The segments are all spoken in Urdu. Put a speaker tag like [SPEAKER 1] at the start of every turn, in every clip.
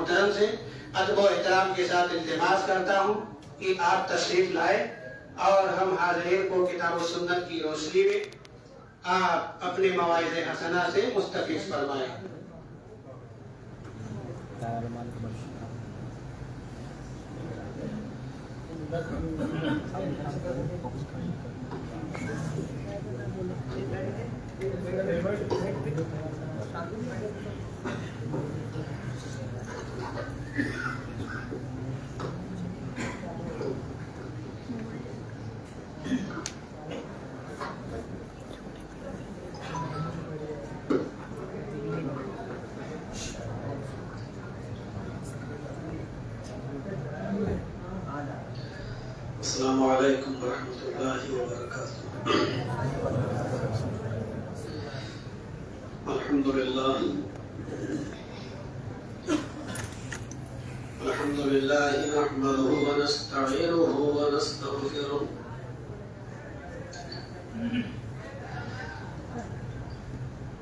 [SPEAKER 1] محترم سے ادب و احترام کے ساتھ التماس کرتا ہوں کہ آپ تشریف لائے اور ہم حاضرین کو کتاب و سنت کی روشنی میں آپ اپنے مواعظ حسنہ سے مستفیض فرمائیں۔
[SPEAKER 2] السلام علیکم ورحمۃ اللہ وبرکاتہ۔ الحمدللہ نحمده ونستعینه ونستغفره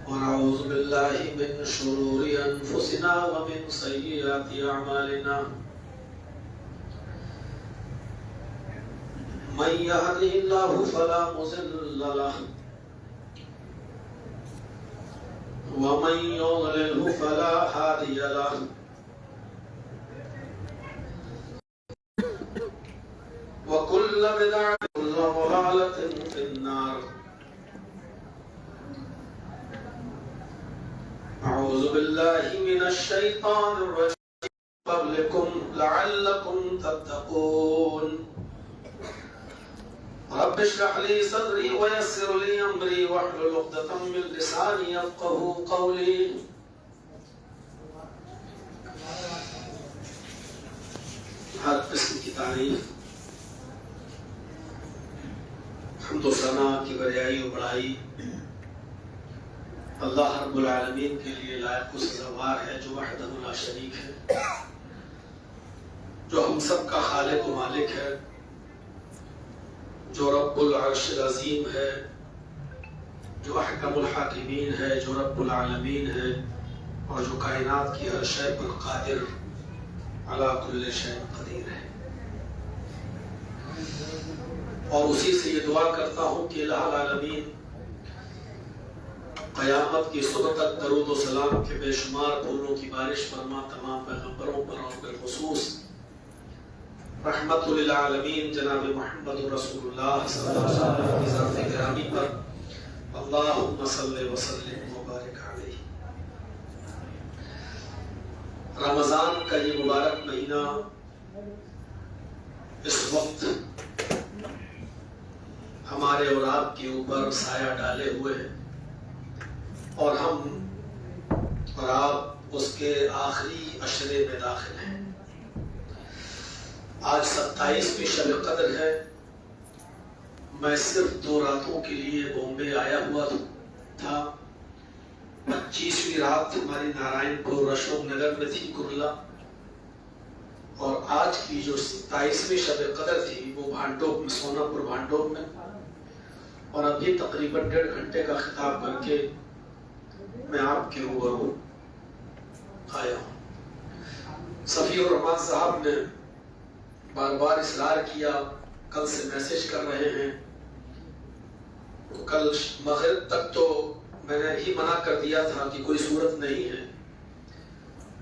[SPEAKER 2] ونعوذ باللہ من شرور انفسنا ومن سیئات اعمالنا من يهده الله فلا مضل له ومن يضلل فلا هادي له وكل بدعة ضلالة في النار۔ أعوذ بالله من الشيطان الرجيم قبلكم لعلكم تتقون۔ رب اشرح لي صدري ويسر لي امري واحلل عقدة من لساني يفقهوا قولي۔ ہر قسم کی تعریف حمد و ثنا کی بڑائی و بڑائی اللہ رب العالمین کے لیے لائق و سزاوار ہے، جو وحدہ لا شریک ہے، جو ہم سب کا خالق و مالک ہے، جو رب العرش العظیم ہے، جو احکم الحاکمین ہے، جو رب العالمین ہے، اور جو کائنات کی ہر شے پر قادر علی کل شیء قدیر ہے۔ اور اسی سے یہ دعا کرتا ہوں کہ الہ العالمین قیامت کی صبح تک درود و سلام کے بے شمار پھولوں کی بارش فرما، تمام پیغمبروں پر اور بالخصوص رحمت للعالمین جناب محمد رسول اللہ صلی اللہ علیہ وسلم کی ذات گرامی پر اللہم صلی وسلم وبارک علیہ۔ رمضان کا یہ مبارک مہینہ اس وقت ہمارے اور آپ کے اوپر سایہ ڈالے ہوئے ہیں، اور ہم اور آپ اس کے آخری عشرے میں داخل ہیں۔ آج 27ویں شب قدر ہے۔ میں صرف 2 راتوں کے لیے بامبے آیا ہوا تھا۔ 25ویں رات ہماری نارائن پور اشوک نگر میں تھی، کرلا، اور آج کی جو 27ویں شب قدر تھی وہ بھانڈوپ میں، سونا پور بھانڈوپ میں، اور ابھی تقریباً 1.5 گھنٹے کا خطاب کر کے میں آپ کے روبرو آیا ہوں۔ صفی الرحمان صاحب نے بار بار اصرار کیا، کل سے میسج کر رہے ہیں، کل مغرب تک تو میں نے ہی منع کر دیا تھا کہ کوئی صورت نہیں ہے،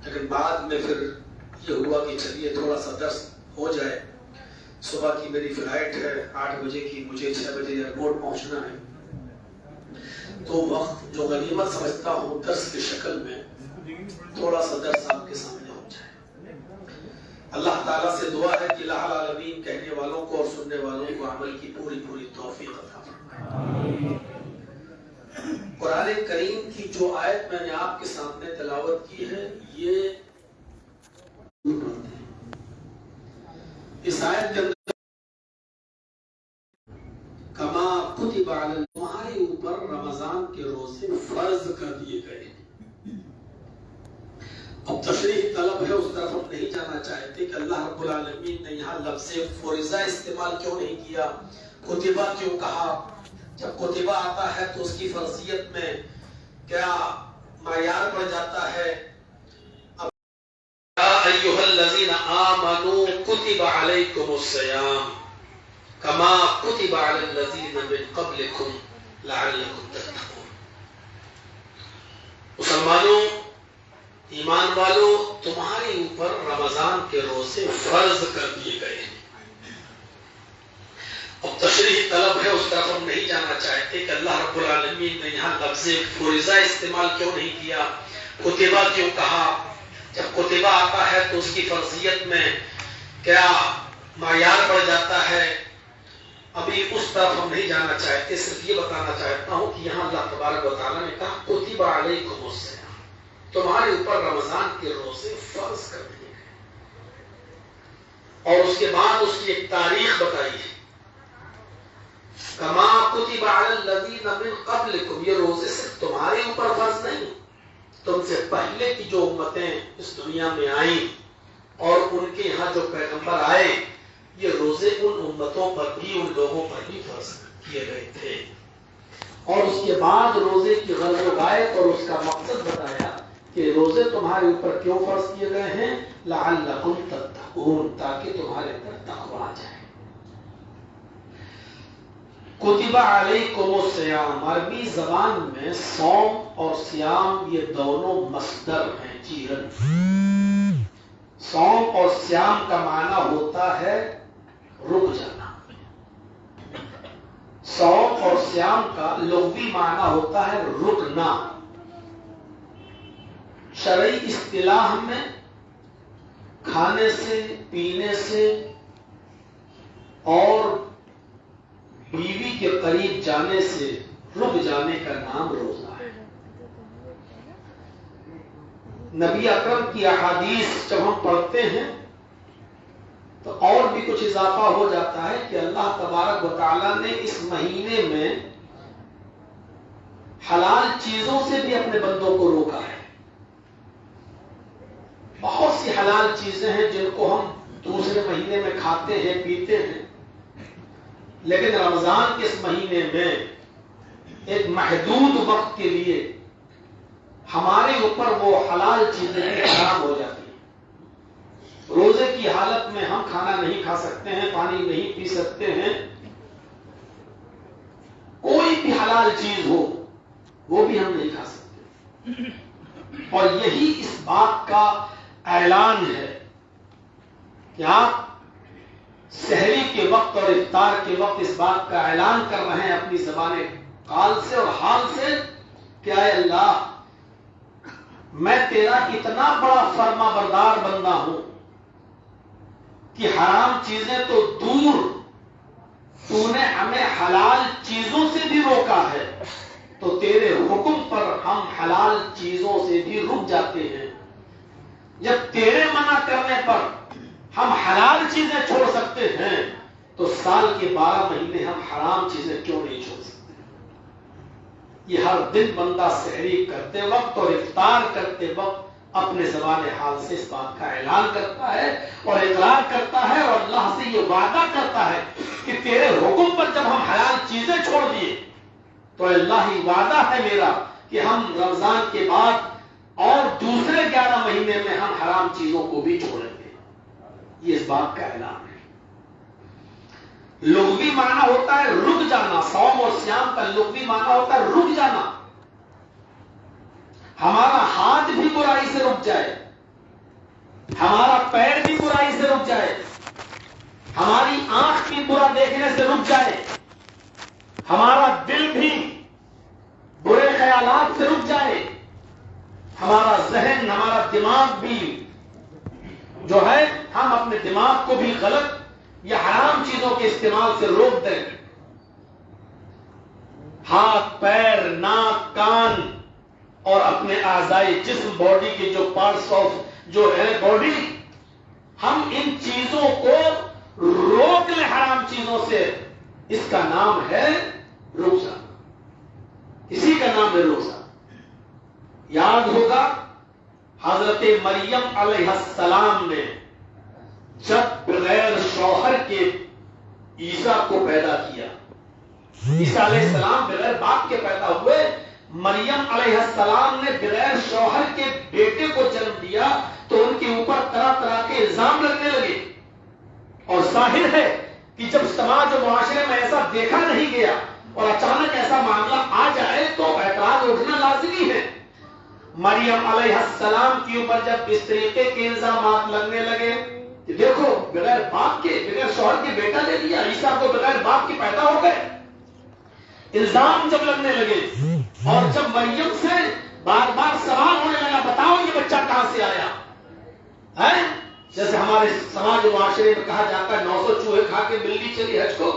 [SPEAKER 2] لیکن بعد میں پھر یہ ہوا کہ چلیے تھوڑا سا درس ہو جائے۔ صبح کی میری فلائٹ ہے 8 بجے کی، مجھے 6 بجے ایئرپورٹ پہنچنا ہے، تو وقت جو غنیمت سمجھتا ہوں درس کی شکل میں تھوڑا سا درس آپ کے سامنے ہو جائے۔ اللہ تعالیٰ سے دعا ہے کہ الہ العالمین کہنے والوں کو اور سننے والوں کو عمل کی پوری پوری توفیق عطا فرمائے۔ قرآن کریم کی جو آیت میں نے آپ کے سامنے تلاوت کی ہے، یہ اس آیت کے اندر کما کتب علی، تمہارے اوپر رمضان کے روزے فرض کر دیے گئے۔ اب تشریح طلب ہے، اس طرف ہم نہیں جانا چاہتے کہ اللہ رب العالمین نے یہاں لفظ فریضہ استعمال کیوں نہیں کیا، کتبہ کیوں کہا؟ جب کتبہ آتا ہے تو اس کی فرضیت میں کیا معیار پڑ جاتا ہے؟ اب الذین آمنوا کتب علیکم الصیام کما کتب علی الذین من قبلکم لعلکم تتقون. مسلمانوں، ایمان والو، تمہارے اوپر رمضان کے روزے فرض کر دیے گئے ہیں. اب تشریح طلب ہے، اس طرف ہم نہیں جانا چاہتے کہ اللہ رب العالمین نے یہاں لفظ فریضہ استعمال کیوں نہیں کیا، کتبہ کیوں کہا. جب کتبہ آتا ہے تو اس کی فرضیت میں کیا معیار بڑھ جاتا ہے، ابھی اس طرف ہم نہیں جانا چاہتے. صرف یہ بتانا چاہتا ہوں کہ یہاں اللہ تبارک و تعالیٰ نے کہا کتب علیکم الصیام، تمہارے اوپر رمضان کے روزے فرض کر دیے گئے. اور اس کے بعد اس کی ایک تاریخ بتائی ہے، کما کتب علی الذین من قبلکم. یہ روزے صرف تمہارے اوپر فرض نہیں، تم سے پہلے کی جو امتیں اس دنیا میں آئیں اور ان کے یہاں جو پیغمبر آئے، یہ روزے ان امتوں پر بھی، ان لوگوں پر بھی فرض کیے گئے تھے. اور اس کے بعد روزے کی غرض و غایت اور اس کا مقصد بتایا کہ روزے تمہارے اوپر کیوں فرض کیے گئے ہیں، لعلکم تتقون، تاکہ تمہارے اندر تقوی آ جائے. کتب علیکم الصیام، عربی زبان میں صوم اور سیام یہ دونوں مصدر ہیں. چیرن صوم اور سیام کا معنی ہوتا ہے رک جانا. صوم اور سیام کا لغوی معنی ہوتا ہے رکنا. شرعی اصطلاح میں کھانے سے، پینے سے اور بیوی کے قریب جانے سے رک جانے کا نام روزہ ہے. نبی اکرم کی احادیث جب ہم پڑھتے ہیں تو اور بھی کچھ اضافہ ہو جاتا ہے کہ اللہ تبارک و تعالیٰ نے اس مہینے میں حلال چیزوں سے بھی اپنے بندوں کو روکا ہے. بہت سی حلال چیزیں ہیں جن کو ہم دوسرے مہینے میں کھاتے ہیں، پیتے ہیں، لیکن رمضان کے اس مہینے میں ایک محدود وقت کے لیے ہمارے اوپر وہ حلال چیزیں حرام ہو جاتی ہیں. روزے کی حالت میں ہم کھانا نہیں کھا سکتے ہیں، پانی نہیں پی سکتے ہیں، کوئی بھی حلال چیز ہو وہ بھی ہم نہیں کھا سکتے. اور یہی اس بات کا اعلان ہے کہ آپ سحری کے وقت اور افطار کے وقت اس بات کا اعلان کر رہے ہیں اپنی زبان قال سے اور حال سے کہ اے اللہ، میں تیرا اتنا بڑا فرما بردار بندہ ہوں کہ حرام چیزیں تو دور، تو نے ہمیں حلال چیزوں سے بھی روکا ہے، تو تیرے حکم پر ہم حلال چیزوں سے بھی رک جاتے ہیں. جب تیرے منع کرنے پر ہم حلال چیزیں چھوڑ سکتے ہیں تو سال کے 12 مہینے ہم حرام چیزیں کیوں نہیں چھوڑ سکتے. یہ ہر دن بندہ سحری کرتے وقت اور افطار کرتے وقت اپنے زبان حال سے اس بات کا اعلان کرتا ہے اور اقرار کرتا ہے اور اللہ سے یہ وعدہ کرتا ہے کہ تیرے حکم پر جب ہم حلال چیزیں چھوڑ دیے تو اللہ ہی وعدہ ہے میرا کہ ہم رمضان کے بعد اور دوسرے 11 مہینے میں ہم حرام چیزوں کو بھی چھوڑیں گے. یہ اس بات کا اعلان ہے. لغوی معنی ہوتا ہے رک جانا. صوم اور سیام کا لغوی معنی ہوتا ہے رک جانا. ہمارا ہاتھ بھی برائی سے رک جائے، ہمارا پیر بھی برائی سے رک جائے، ہماری آنکھ بھی برا دیکھنے سے رک جائے، ہمارا دل بھی برے خیالات سے رک جائے، ہمارا ذہن، ہمارا دماغ بھی جو ہے ہم اپنے دماغ کو بھی غلط یا حرام چیزوں کے استعمال سے روک دیں. ہاتھ، پیر، ناک، کان اور اپنے اعضائے جسم، باڈی کے جو پارٹس آف جو ہے باڈی، ہم ان چیزوں کو روک لیں حرام چیزوں سے. اس کا نام ہے روزہ. اسی کا نام ہے روزہ. یاد ہوگا حضرت مریم علیہ السلام نے جب بغیر شوہر کے عیسیٰ کو پیدا کیا، عیسیٰ علیہ السلام بغیر باپ کے پیدا ہوئے، مریم علیہ السلام نے بغیر شوہر کے بیٹے کو جنم دیا، تو ان کے اوپر طرح طرح کے
[SPEAKER 3] الزام لگنے لگے. اور ظاہر ہے کہ جب سماج و معاشرے میں ایسا دیکھا نہیں گیا اور اچانک ایسا معاملہ آ جائے تو اعتراض اٹھنا لازمی ہے. مریم علیہ السلام کے اوپر جب اس طریقے کے الزامات لگنے لگے کہ دیکھو بغیر باپ کے بغیر شوہر کے بیٹا لے لیا، عیسیٰ کو بغیر باپ کے پیدا ہو گئے، الزام جب لگنے لگے اور جب مریم سے بار بار سوال ہونے لگا بتاؤ یہ بچہ کہاں سے آیا ہے، جیسے ہمارے سماج و معاشرے میں کہا جاتا ہے 900 چوہے کھا کے بلی چلی حج کو.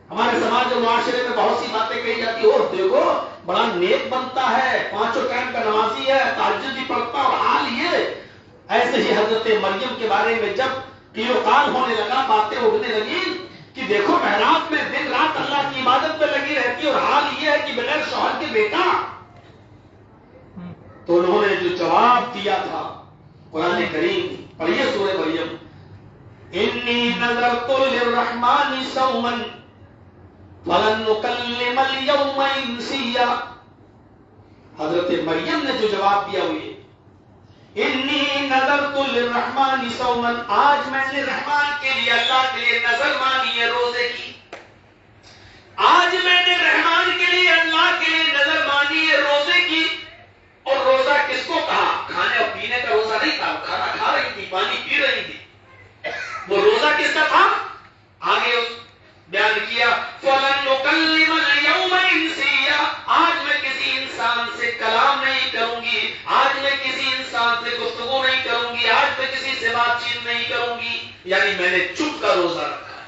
[SPEAKER 3] ہمارے سماج و معاشرے میں بہت سی باتیں کہی جاتی اور دیکھو بڑا نیک بنتا ہے، 5 ٹائم کا نمازی ہے، تہجد بھی پڑھتا اور حال یہ. ایسے ہی حضرت مریم کے بارے میں جب قیل و قال ہونے لگا، باتیں اڑنے لگی کہ دیکھو محراب میں دن رات اللہ کی عبادت میں لگی رہتی اور حال یہ ہے کہ بغیر شوہر کے بیٹا. تو انہوں نے جو جواب دیا تھا قرآن کریم پڑھیے سورہ مریم، انی نذرت للرحمن صوما فلن نکلم اليوم انسیا. حضرت مریم نے جو جواب دیا ہوئے انی نذرت للرحمن صوما، آج میں نے رحمان کے لیے اللہ کے لیے نظر مانی ہے روزے کی. آج میں نے رحمان کے لیے اللہ کے لیے نظر مانی ہے روزے کی. اور روزہ کس کو کہا؟ کھانے اور پینے کا روزہ نہیں تھا، کھانا کھا رہی تھی، پانی پی رہی تھی. وہ روزہ کس کا تھا؟ آگے بیان کیا فَلَن نُكَلِّمَ الْيَوْمَ إِنسِيًّا، آج میں کسی انسان سے کلام نہیں کروں گی، آج میں کسی انسان سے گفتگو نہیں کروں گی، آج میں کسی سے بات چیت نہیں کروں گی. یعنی میں نے چپ کا روزہ رکھا ہے.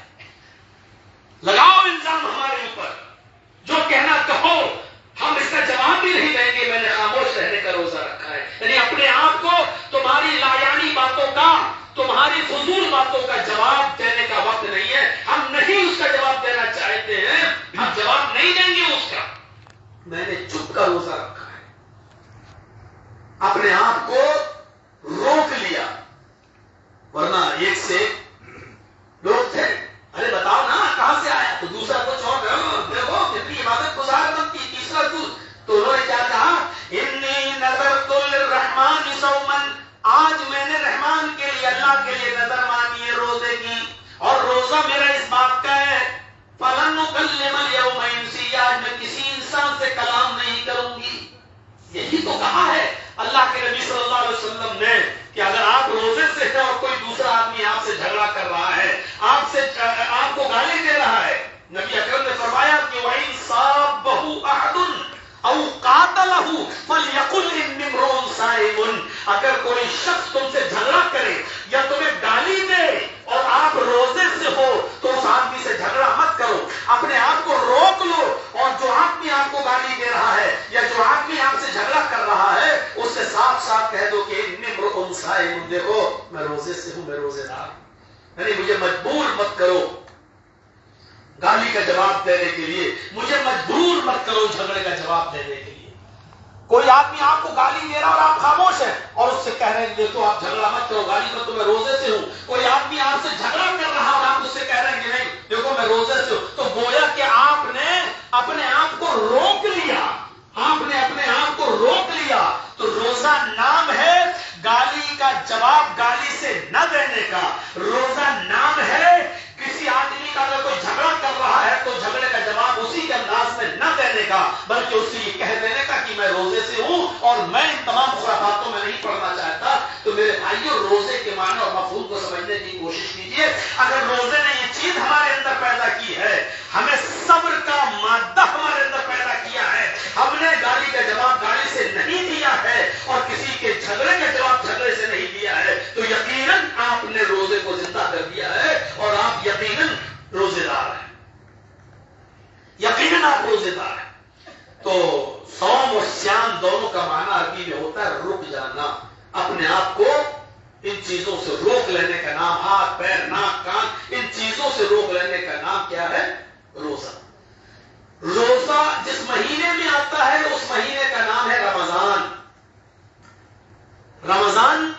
[SPEAKER 3] لگاؤ الزام ہمارے اوپر، جو کہنا کہو، ہم اس کا جواب بھی نہیں دیں گے. میں نے خاموش رہنے کا روزہ رکھا ہے. یعنی اپنے آپ کو تمہاری لایانی باتوں کا، تمہاری فضول باتوں کا جواب دینے کا وقت نہیں ہے. ہم نہیں اس کا جواب دینا چاہتے ہیں، ہم جواب نہیں دیں گے اس کا. میں نے چپ کا روزہ رکھا ہے، اپنے آپ کو روک لیا. ورنہ ایک سے لوگ تھے، ارے بتاؤ نا کہاں سے آیا، تو دوسرا کچھ اور، دیکھو کتنی عبادت گزار بنتی. تیسرا کچھ، تو انہوں نے کیا کہا انی نذرت للرحمن صوما، آج میں نے رحمان کے لیے اللہ کے لیے نظر مانی ہے روزے کی. اور روزہ میرا اس بات کا ہے فَلَن نُكَلِّمَ الْيَوْمَ إِنسِيًّا، آج میں کسی انسان سے کلام نہیں کروں گی. یہی تو کہا ہے اللہ کے نبی صلی اللہ علیہ وسلم نے کہ اگر آپ روزے سے ہیں اور کوئی دوسرا آدمی آپ سے جھگڑا کر رہا ہے، آپ کو گالی دے رہا ہے، نبی اکرم نے فرمایا کہ وَإِن صَابَّهُ أَحَدٌ أَوْ قَاتَلَهُ فَلْيَقُلْ إِنِّي امْرُؤٌ صَائِمٌ. اگر کوئی شخص تم سے جھگڑا کرے یا تمہیں گالی دے اور آپ روزے سے ہو تو اس آدمی سے جھگڑا مت کرو، اپنے آپ کو روک لو. اور جو آدمی آپ کو گالی دے رہا ہے یا جو آدمی آپ سے جھگڑا کر رہا ہے اس سے صاف صاف کہہ دو کہ إِنِّي امْرُؤٌ صَائِمٌ، دیکھو میں روزے سے ہوں، میں روزے دار ہوں. یعنی مجھے مجبور مت کرو گالی کا جواب دینے کے لیے، مجھے مجبور مت کرو جھگڑے کا جواب دینے کے لیے. کوئی آدمی آپ کو گالی دے رہا اور آپ خاموش ہیں اور اس سے کہہ رہے ہیں دیکھو آپ جھگڑا مت کرو، گالی مت، تو میں روزے سے ہوں. کوئی آدمی آپ سے جھگڑا کر رہا اور آپ اس سے کہہ رہے ہیں کہ نہیں دیکھو میں روزے سے ہوں، تو گویا کہ آپ نے اپنے آپ کو روک لیا، آپ نے اپنے آپ کو روک لیا. تو روزہ نام ہے گالی کا جواب گالی سے نہ دینے کا. روزہ نام ہے کسی آدمی کا اگر کوئی جھگڑا کر رہا ہے تو جھگڑے کا جواب اسی کے انداز میں نہ دینے کا، بلکہ اسے یہ کہہ دینے کا کہ میں روزے سے ہوں اور میں ان تمام خرافاتوں میں نہیں پڑھنا چاہتا. تو میرے بھائیوں روزے کے معنی اور مفہوم کو سمجھنے کی کوشش کیجیے. اگر روزے نے یہ چیز ہمارے اندر پیدا کی ہے، ہمیں صبر کا مادہ ہمارے اندر پیدا کیا ہے، ہم نے گالی کا جواب گالی سے نہیں دیا ہے اور کسی کے جھگڑے کا جواب جھگڑے سے نہیں دیا ہے، تو یقیناً آپ نے روزے کو زندہ کر دیا ہے اور آپ یقیناً روزے دار ہیں. یقیناً آپ روزے دار ہیں. تو صوم اور سیام دونوں کا معنی عربی میں ہوتا ہے رک جانا. اپنے آپ کو ان چیزوں سے روک لینے کا نام، ہاتھ پیر ناک کان ان چیزوں سے روک لینے کا نام کیا ہے؟ روزہ. روزہ جس مہینے میں آتا ہے اس مہینے کا نام ہے رمضان. رمضان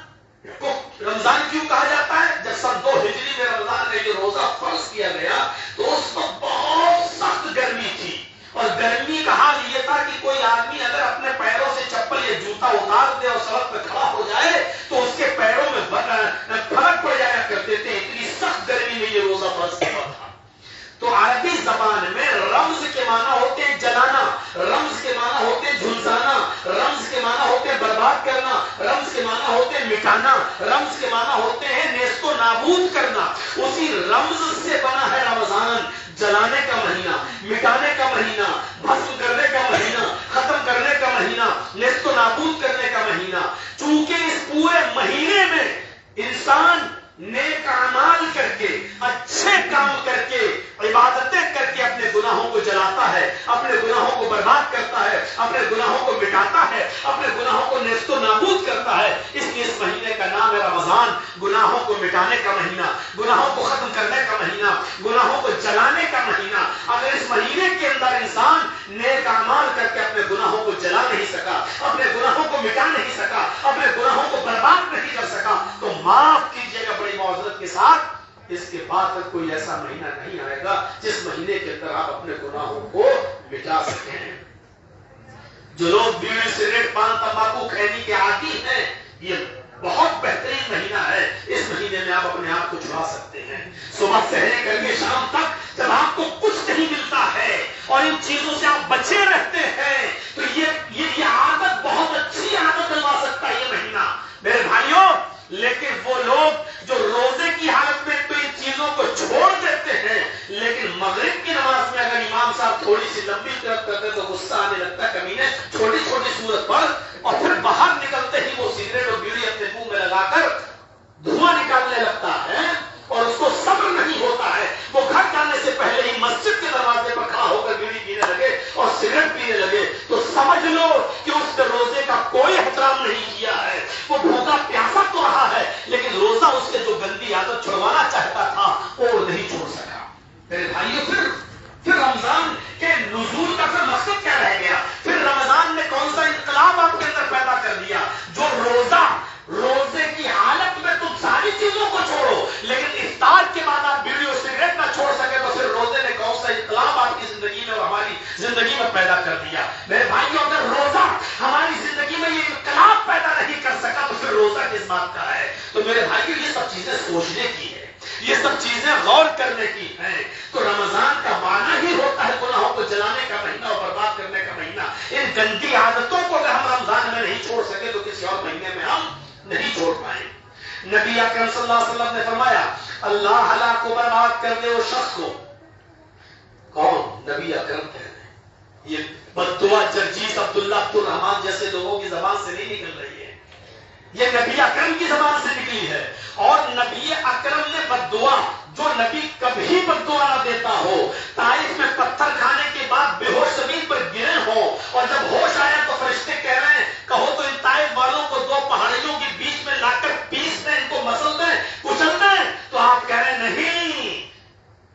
[SPEAKER 3] کیوں کہا جاتا ہے؟ جب سن 2 ہجری میں رمضان میں جو روزہ فرض کیا گیا تو اس وقت بہت سخت گرمی تھی، اور گرمی کا حال یہ تھا کہ کوئی آدمی اگر اپنے پیروں سے چپل یا جوتا اتار دے اور سڑک پہ کھڑا ہو جائے تو اس کے پیروں میں فرق پڑ جائے زبان میں رمز کے معنی ہوتے ہیں جلانا، رمز کے معنی ہوتے ہیں جھلسانا، رمز کے معنی ہوتے ہیں برباد کرنا، رمز کے معنی ہوتے ہیں مٹانا، رمز کے معنی ہوتے ہیں نیست و نابود کرنا۔ اسی رمز سے بنا ہے رمضان، جلانے کا مہینہ، مٹانے کا مہینہ، بھسم کرنے کا مہینہ، ختم کرنے کا مہینہ، نیست و نابود کرنے کا مہینہ۔ چونکہ اس پورے مہینے میں انسان نیک اعمال کر کے، اچھے کام کر کے، عبادتیں کر کے اپنے گناہوں کو جلاتا ہے، اپنے گناہوں کو برباد کرتا ہے، اپنے گناہوں کو مٹاتا ہے، اپنے گناہوں کو نیست و نابود کرتا ہے۔ اس لیے اس مہینے کا نام ہے رمضان، گناہوں کو مٹانے کا مہینہ، گناہوں کو ختم کرنے کا مہینہ، گناہوں کو جلانے کا مہینہ۔ اگر اس مہینے کے اندر انسان نیک اعمال کر کے اپنے گناہوں کو جلا نہیں سکا، اپنے گناہوں کو مٹا نہیں سکا، اپنے گناہوں کو برباد نہیں کر سکا، تو معاف کیجیے گا بڑی معذرت کے ساتھ، اس کے بعد تک کوئی ایسا مہینہ نہیں آئے گا جس مہینے کے اندر آپ اپنے گناہوں کو مٹا سکیں۔ جو لوگ بیڑی سگریٹ پان تمباکو خیری کے عادی ہیں، یہ بہت بہترین مہینہ ہے۔ اس مہینے میں آپ اپنے آپ کو چھڑا سکتے ہیں۔ صبح سے لے کر کے شام تک جب آپ کو کچھ نہیں ملتا ہے اور ان چیزوں سے آپ بچے رہتے ہیں تو یہ عادت بہت اچھی عادت بنوا سکتا ہے یہ مہینہ میرے بھائیوں۔ لیکن وہ لوگ جو روزے کی حالت میں تو ان چیزوں کو چھوڑ دیتے ہیں، لیکن مغرب کی نماز میں اگر امام صاحب تھوڑی سی لمبی طرف کرتے تو غصہ آنے لگتا ہے کمینے، چھوٹی چھوٹی صورت پر، اور پھر باہر نکلتے ہی وہ سگریٹ اور بیڑی اپنے منہ میں لگا کر دھواں نکالنے لگتا ہے اور اس کو صبر نہیں ہوتا ہے۔ وہ گھر جانے سے پہلے ہی مسجد کے دروازے پر کھڑا ہو کر بیڑی پینے لگے اور سگریٹ پینے لگے تو سمجھ لو کہ اس نے روزے کا کوئی احترام نہیں کیا ہے۔ وہ بھوکا پیاسا تو رہا ہے لیکن روزہ اس سے جو گندی عادت چھڑوانا چاہتا تھا وہ نہیں چھوڑ سکا۔ میرے بھائیوں، پھر رمضان کے نزول کا پھر مقصد کیا رہ گیا؟ پھر رمضان نے کون سا انقلاب آپ کے اندر پیدا کر دیا؟ جو روزے کی حالت میں تم ساری چیزوں کو چھوڑو لیکن افطار کے بعد آپ بیڑی اور سگریٹ نہ چھوڑ سکے تو پھر روزے نے کون سا انقلاب آپ کی زندگی میں اور ہماری زندگی میں پیدا کر دیا؟ میرے بھائیوں، اگر روزہ ہماری زندگی میں یہ انقلاب پیدا نہیں کر سکا تو پھر روزہ کس بات کا ہے؟ تو میرے بھائیوں، یہ سب چیزیں سوچنے کی ہے، یہ سب چیزیں غور کرنے کی ہیں۔ تو رمضان کا معنی ہی ہوتا ہے گناہوں کو جلانے کا مہینہ اور برباد کرنے کا مہینہ۔ ان گندی عادتوں کو اگر ہم رمضان میں نہیں چھوڑ سکے تو کسی اور مہینے میں ہم نہیں چھوڑ پائیں۔ نبی اکرم صلی اللہ علیہ وسلم نے فرمایا، اللہ ہلاک کو برباد کر دے اس شخص کو۔ کون؟ نبی اکرم کہہ رہے ہیں۔ یہ بددعا جرجیس عبداللہ عبدالرحمان جیسے لوگوں کی زبان سے نہیں نکل رہی ہے، یہ نبی اکرم کی زبان سے نکلی ہے۔ اور نبی اکرم نے بددعا، جو نبی کبھی بددعا نہ دیتا ہو، طائف میں پتھر کھانے کے بعد بے ہوش زمین پر گرے ہوں اور جب ہوش آیا تو فرشتے کہہ رہے ہیں کہو تو ان طائف والوں کو دو پہاڑیوں کے بیچ میں لا کر پیس دیں، ان کو مسل دیں، کچل دیں، تو آپ کہہ رہے ہیں نہیں،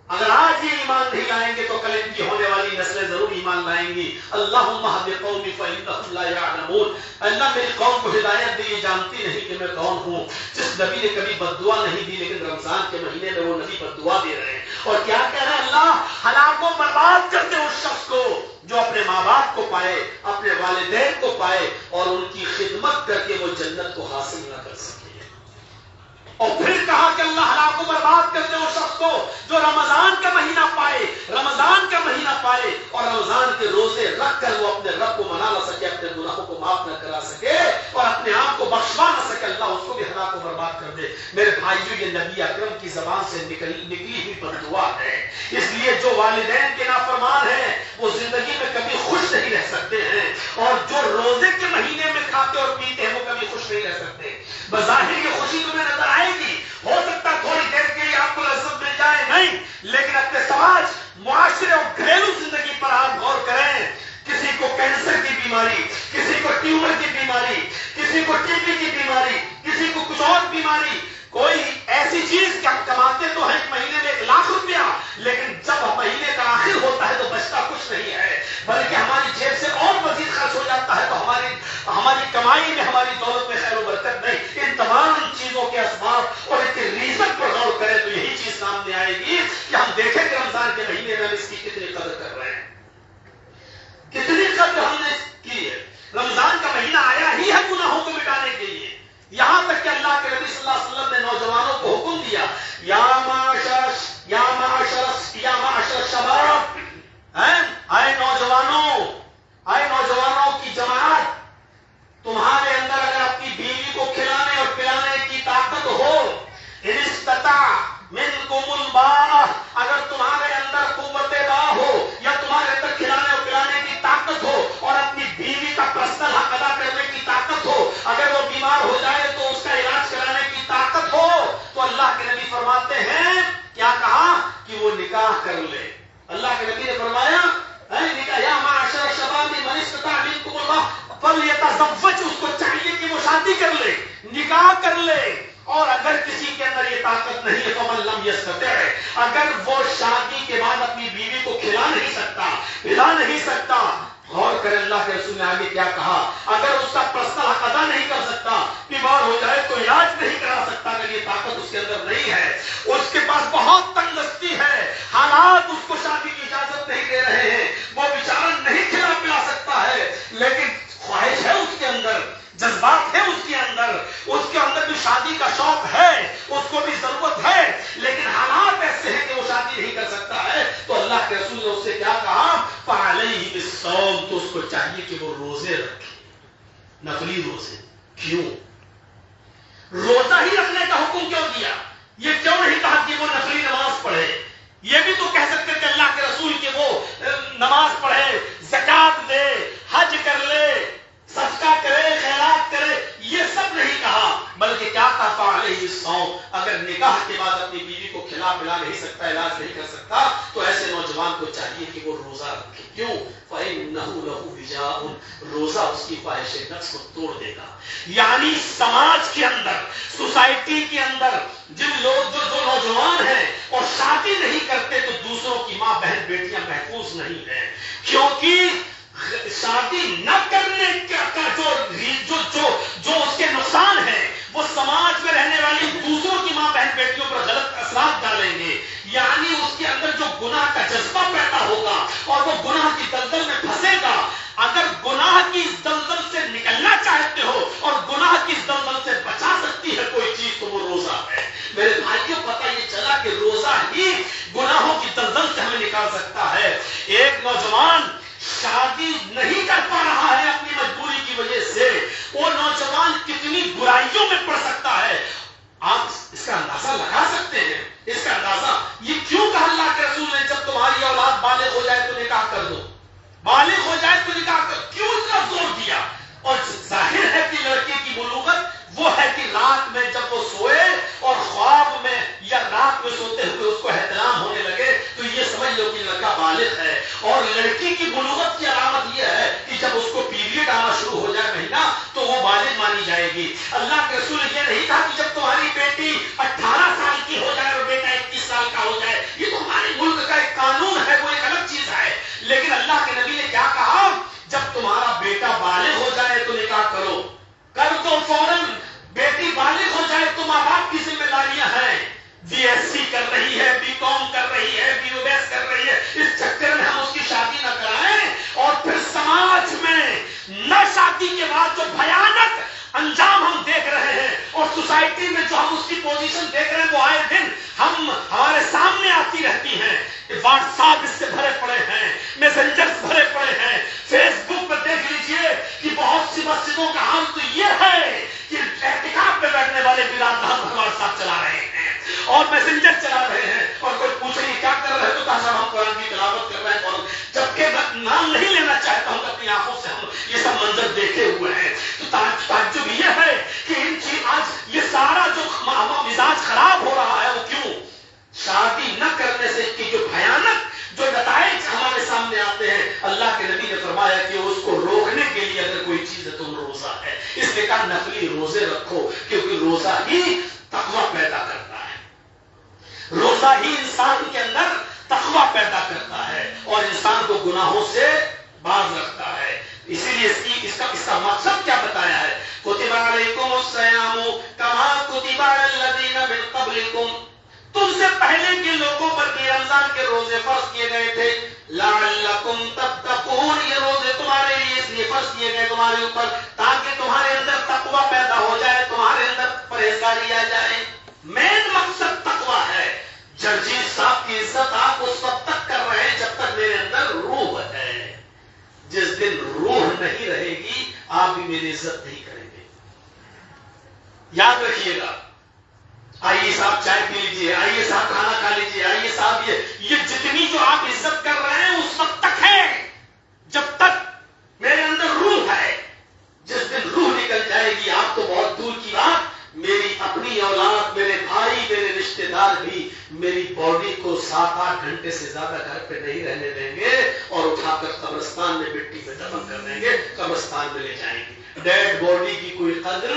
[SPEAKER 3] اگر آج یہ ایمان نہیں لائیں گے تو کل ان کی ہونے والی نسلیں ضرور ایمان لائیں گی۔ اللہم اہد قومی فإنہم لا یعلمون، اللہ میری قوم کو ہدایت دے، یہ جانتی نہیں کہ میں کون ہوں۔ جس نبی نے کبھی بددعا نہیں دی لیکن رمضان کے مہینے میں وہ نبی بددعا دے رہے ہیں اور کیا کہہ رہے ہیں؟ اللہ ہلاک و برباد کر دے اس شخص کو جو اپنے ماں باپ کو پائے، اپنے والدین کو پائے اور ان کی خدمت کر کے وہ جنت کو حاصل نہ کر سکے۔ اور پھر کہا کہ اللہ ہلاک و برباد کر دے اس شخص کو جو رمضان کا مہینہ پائے، رمضان کا مہینہ پائے اور رمضان کے روزے رکھ کر وہ اپنے رب کو منا نہ سکے، اپنے گناہوں کو معاف نہ کرا سکے اور اپنے آپ کو بخشوا نہ سکے، اللہ اس کو بھی ہلاک و برباد کر دے۔ میرے بھائیو، یہ نبی اکرم کی زبان سے نکلی ہوئی بددعا ہے۔ اس لیے جو والدین کے نافرمان ہیں وہ زندگی میں کبھی خوش نہیں رہ سکتے ہیں، اور جو روزے کے مہینے میں کھاتے اور پیتے ہیں وہ کبھی خوش نہیں رہ سکتے۔ بظاہر یہ خوشی تمہیں نظر آئے گی، ہو سکتا تھوڑی دیر کے لیے آپ کو لذت مل جائے، نہیں، لیکن اپنے سماج، معاشرے اور گھریلو زندگی پر آپ غور کریں۔ کسی کو کینسر کی بیماری، کسی کو ٹیومر کی بیماری، کسی کو ٹی بی کی بیماری، کسی کو کچھ اور بیماری، کوئی ایسی چیز کہ ہم کماتے تو ہیں ایک مہینے میں 1,00,000 روپیہ، لیکن جب مہینے کا آخر ہوتا ہے تو بچتا کچھ نہیں ہے، بلکہ ہماری جیب سے اور مزید خرچ ہو جاتا ہے، تو ہماری کمائی میں، ہماری دولت میں خیر و برکت نہیں۔ ان تمام چیزوں کے اسباب اور ان کے ریزن پر غور کریں تو یہی چیز سامنے آئے گی کہ ہم دیکھیں کہ رمضان کے مہینے میں ہم اس کی کتنی قدر کر رہے ہیں، کتنی قدر ہم نے کی ہے۔ رمضان کا مہینہ آیا ہی ہے گناہوں کو مٹانے کے لیے، یہاں تک کہ اللہ کے نبی صلی اللہ علیہ وسلم نے نوجوانوں کو حکم دیا، یا معاشر الشباب لے. اور اگر کسی کے اندر یہ طاقت نہیں ہے تو من لم یستطع، اگر وہ شادی کے بعد اپنی بیوی کو کھلا نہیں سکتا، پلا نہیں سکتا، غور کریں اللہ کے رسول نے آگے کیا کہا، اگر اس کا پرسنل حق ادا نہیں کر سکتا، بیمار ہو جائے تو علاج نہیں کرا سکتا، اگر یہ طاقت اس کے اندر نہیں ہے، اس کے پاس بہت تنگ دستی ہے، حالات اس کو شادی کی اجازت نہیں دے رہے ہیں، وہ بیچارہ نہیں کھلا پلا سکتا ہے، لیکن خواہش ہے اس کے اندر، جذبات ہے اس کے اندر بھی شادی کا شوق ہے، اس کو بھی ضرورت ہے، لیکن حالات ایسے ہیں کہ وہ شادی نہیں کر سکتا ہے، تو اللہ کے رسول نے اس سے کیا کہا، فعلیہ بالصوم، تو اس کو چاہیے کہ وہ روزے رکھے، نفلی روزے. کیوں روزہ ہی رکھنے کا حکم کیوں دیا؟ یہ کیوں نہیں کہا کہ وہ نفلی نماز پڑھے؟ یہ بھی تو کہہ سکتے کہ اللہ کے رسول کہ وہ نماز پڑھے، زکات دے، حج کر لے، صدقہ کرے، خیرات کرے، یہ سب نہیں کہا، بلکہ کیا کہا، فعلیہ بالصوم، اگر نکاح کے بعد اپنی بیوی کو کھلا پلا نہیں سکتا، علاج نہیں کر سکتا، تو ایسے نوجوان کو چاہیے کہ وہ روزہ رکھے. کیوں؟ فإنه له وجاء، روزہ اس کی خواہش نفس کو توڑ دے گا. یعنی سماج کے اندر، سوسائٹی کے اندر جو نوجوان ہیں اور شادی نہیں کرتے تو دوسروں کی ماں بہن بیٹیاں محفوظ نہیں ہیں، کیونکہ شادی نہ کرنے کا جو اس کے نقصان ہے وہ سماج میں رہنے والی دوسروں کی ماں بہن بیٹیوں پر غلط اثرات ڈالیں گے. یعنی اس کے اندر جو گناہ کا جذبہ پیدا ہوگا اور وہ گناہ کی دلدل میں پھنسے گا. اگر گناہ کی دلدل سے نکلنا چاہتے ہو اور گناہ کی دلدل سے بچا سکتی ہے کوئی چیز تو وہ روزہ ہے. میرے بھائیوں پتہ یہ چلا کہ روزہ ہی گناہوں کی دلدل سے ہمیں نکال سکتا ہے. ایک نوجوان شادی نہیں کر پا رہا ہے اپنی مجبوری کی وجہ سے، وہ نوجوان کتنی برائیوں میں پڑ سکتا ہے. آپ اس کا اندازہ لگا سکتے ہیں. اس کا اندازہ یہ کیوں کہا اللہ کے رسول نے جب تمہاری اولاد بالغ ہو جائے تو نکاح کر دو، بالغ ہو جائے تو نکاح کر، کیوں اتنا زور دیا؟ اور ظاہر ہے کہ لڑکے کی بلوغت وہ ہے کہ رات میں جب وہ سوئے اور خواب میں یا رات میں سوتے ہوئے اس کو احتلام ہونے لگے تو یہ سمجھ لو کہ لڑکا بالغ ہے. اور لڑکی کی بلوغت کی علامت یہ ہے کہ جب اس کو پیریڈ آنا شروع ہو جائے مہینہ تو وہ بالغ مانی جائے گی. اللہ کے رسول نے یہ نہیں کہا کہ جب تمہاری بیٹی 18 سال کی ہو جائے اور بیٹا 21 سال کا ہو جائے، یہ تو ہمارے ملک کا ایک قانون ہے، وہ ایک الگ چیز ہے. لیکن اللہ کے نبی نے کیا کہا، جب تمہارا بیٹا بالغ ہو جائے تو نکاح کرو، کر دو فوراً. بیٹی بالغ ہو جائے تو ماں باپ کی ذمہ داریاں ہیں. BSc کر رہی ہے، BCom کر رہی ہے، BUS کر رہی ہے، اس چکر میں ہم اس کی شادی نہ کرائیں اور پھر سماج میں نہ شادی کے بعد جو بھیانک انجام ہم دیکھ رہے ہیں اور سوسائٹی میں جو ہم اس کی پوزیشن دیکھ رہے ہیں وہ آئے دن ہمارے سامنے آتی رہتی ہیں. واٹس ایپ اس سے بھرے پڑے ہیں، میسنجرز بھرے پڑے ہیں، فیس بک پر دیکھ لیجئے کہ بہت سی مسجدوں کا حال تو یہ ہے کہ اعتکاف پہ بیٹھنے والے بلال واٹس ایپ چلا رہے ہیں اور میسنجر چلا رہے ہیں، اور کوئی پوچھے کہ کیا کر رہے تو کہا صاحب ہم قرآن کی تلاوت کر رہے ہیں، جبکہ نام نہیں لینا چاہتا ہوں، اپنی آنکھوں سے ہم یہ سب منظر دیکھے ہوئے ہیں. تو تعجب یہ ہے کہ ان کی آج یہ سارا جو مزاج خراب ہو رہا ہے وہ کیوں؟ شادی نہ کرنے سے کی جو بھیانک جو نتائج ہمارے سامنے آتے ہیں. اللہ کے نبی نے فرمایا کہ اس کو روکنے کے لیے اگر کوئی چیز ہے تو روزہ ہے. اس لیے کہا نفلی روزے رکھو، کیونکہ روزہ ہی تقویٰ پیدا کرتا ہے، روزہ ہی انسان کے اندر تقویٰ پیدا کرتا ہے اور انسان کو گناہوں سے باز رکھتا ہے. اسی لیے اس کا مقصد کیا بتایا ہے، کتب علیکم الصیام کما کتب علی الذین من قبلکم، تم سے پہلے کے لوگوں پر بھی رمضان کے روزے فرض کیے گئے تھے، لعلکم تتقون، یہ روزے تمہارے لیے اس لیے فرض کیے گئے تمہارے اوپر تاکہ تمہارے اندر تقویٰ پیدا ہو جائے، تمہارے اندر پرہیزگاری آ جائے. مین مقصد تقویٰ ہے. جرجیت صاحب کی عزت آپ اس وقت تک کر رہے ہیں جب تک میرے اندر روح ہے. جس دن روح نہیں رہے گی آپ بھی میری عزت نہیں کریں گے. یاد رکھیے گا. آئیے صاحب چائے پی لیجیے، آئیے صاحب کھانا کھا لیجیے، آئیے صاحب یہ جتنی جو آپ عزت کر رہے ہیں اس وقت تک ہے جب تک میرے اندر روح ہے. جس دن روح نکل جائے گی آپ تو بہت دور کی بات، میری اپنی اولاد، میرے بھائی، میرے رشتے دار بھی میری باڈی کو 7-8 گھنٹے سے زیادہ گھر پہ نہیں رہنے دیں گے اور اٹھا کر قبرستان میں مٹی میں دفن کر دیں گے، قبرستان میں لے جائیں گے. ڈیڈ باڈی کی کوئی قدر.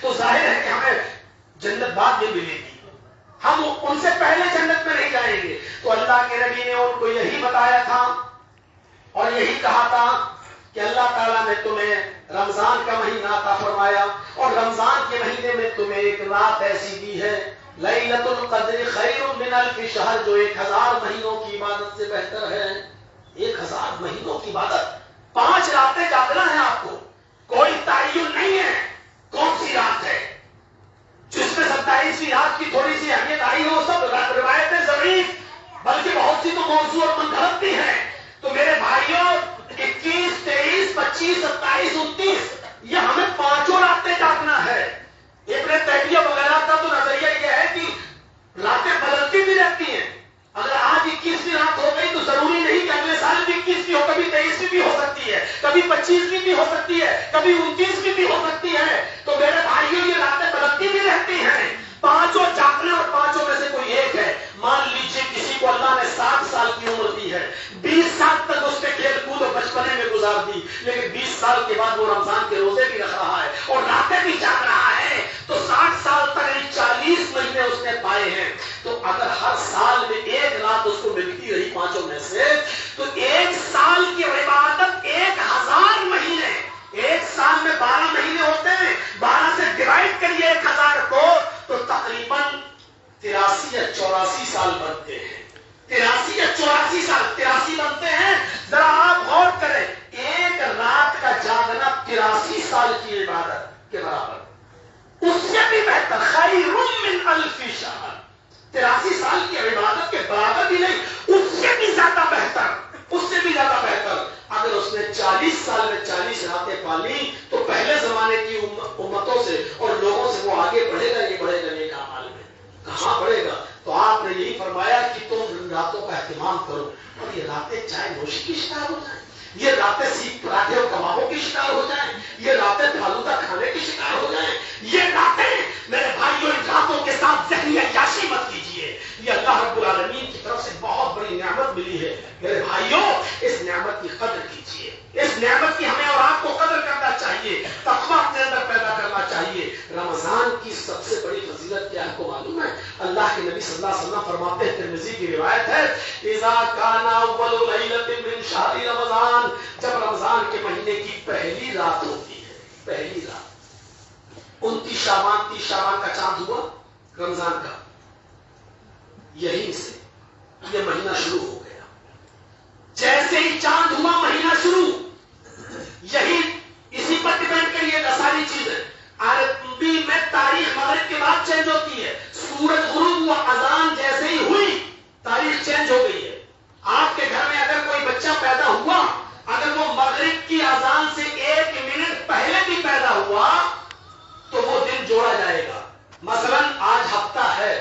[SPEAKER 3] تو ظاہر ہے کہ ہمیں جنت بعد میں ملے گی، ہم ان سے پہلے جنت میں نہیں جائیں گے۔ تو اللہ کے نبی نے ان کو یہی بتایا تھا اور یہی کہا تھا کہ اللہ تعالیٰ نے تمہیں رمضان کا مہینہ عطا فرمایا اور رمضان کے مہینے میں تمہیں ایک رات ایسی دی ہے، لیلۃ القدر خیر من الف شہر، جو 1000 مہینوں کی عبادت سے بہتر ہے۔ 1000 مہینوں کی عبادت، 5 راتیں جاگنا ہے آپ کو، کوئی تعین نہیں ہے کون سی رات ہے، جس میں 27ویں رات کی تھوڑی سی اہمیت آئی ہو، سب روایتیں ضعیف، بلکہ بہت سی تو موضوع اور منگھڑت بھی ہیں۔ تو میرے بھائیوں 21، 23، 25، 27، 29 یہ ہمیں 5 راتیں جاگنا ہے۔ ابن تیمیہ وغیرہ کا تو نظریہ یہ ہے کہ راتیں بدلتی بھی رہتی ہیں، اگر آج 21ویں رات ہو گئی تو ضروری نہیں کہ اگلے سال بھی 21ویں ہو، کبھی 23ویں بھی ہو سکتی ہے، کبھی 25ویں بھی ہو سکتی ہے، کبھی 29ویں بھی ہو سکتی ہے۔ تو میرے بھائیوں یہ راتیں بدلتی بھی رہتی ہیں، 5 جاگنا اور 5 میں سے کوئی ایک ہے۔ مان لیجیے کسی کو اللہ نے 60 سال کی عمر دی ہے، 20 سال تک اس نے کھیل کود اور بچپنے میں گزار دی، لیکن 20 سال کے بعد وہ رمضان کے روزے بھی رکھ رہا ہے اور راتیں بھی جاگ رہا ہے، تو 60 سال تک 40 مہینے اس نے پائے ہیں۔ تو اگر ہر سال میں ایک رات اس کو ملتی رہی 5 میں سے، تو ایک سال کی عبادت 1000 مہینے، ایک سال میں 12 مہینے ہوتے ہیں، 12 سے ڈیوائڈ کریے 1000 کو تو تقریباً 83 یا 84 سال بنتے ہیں۔ 83 یا 84 سال، 83 بنتے ہیں۔ ذرا آپ غور کریں، ایک رات کا جاگنا 83 سال کی عبادت کے برابر، اس سے بھی بہتر، خیر من الف شہر، 83 سال کی عبادت کے برابر بھی نہیں، اس سے بھی زیادہ بہتر، اس سے بھی زیادہ بہتر۔ اگر اس نے 40 سال میں 40 راتیں پالی تو پہلے زمانے کی امتوں سے اور لوگوں سے وہ آگے بڑھے گا، یہ بڑھے گا نیک اعمال میں، کہاں بڑھے گا؟ تو آپ نے یہی فرمایا کہ تم راتوں کا اہتمام کرو، اور یہ راتیں چائے نوشی کی شکار ہو جائیں، یہ راتیں سیخ پراٹھے اور کبابوں کی شکار ہو جائیں، یہ راتیں پھالودہ کھانے کی شکار ہو جائیں، یہ راتیں میرے بھائیوں ان راتوں کے ساتھ ذہنی عیاشی مت کیجیے، یہ اللہ رب العالمین کی طرف سے بہت بڑی نعمت ملی ہے۔ میرے بھائیوں اس نعمت کی قدر کیجیے، اس نعمت کی ہمیں اور آپ کو قدر کرنا چاہیے، تقویٰ اپنے اندر پیدا کرنا چاہیے۔ رمضان کی سب سے بڑی فضیلت کیا آپ کو معلوم ہے؟ اللہ کے نبی صلی اللہ علیہ وسلم فرماتے ہیں، ترمذی کی روایت ہے، اذا کان اول لیلۃ من شہر رمضان، جب رمضان کے مہینے کی پہلی رات ہوتی ہے، پہلی رات 29 شعبان، 30 شعبان کا چاند ہوا رمضان کا، یہیں سے یہ مہینہ شروع ہو گیا، جیسے ہی چاند ہوا مہینہ شروع، یہی اسی پر ڈیپینڈ کریے گا ساری چیزیں۔ عربی میں تاریخ مغرب کے بعد چینج ہوتی ہے، سورج غروب ہوا، اذان جیسے ہی ہوئی تاریخ چینج ہو گئی ہے۔ آپ کے گھر میں اگر کوئی بچہ پیدا ہوا، اگر وہ مغرب کی اذان سے 1 منٹ پہلے بھی پیدا ہوا تو وہ دن جوڑا جائے گا۔ مثلا آج ہفتہ ہے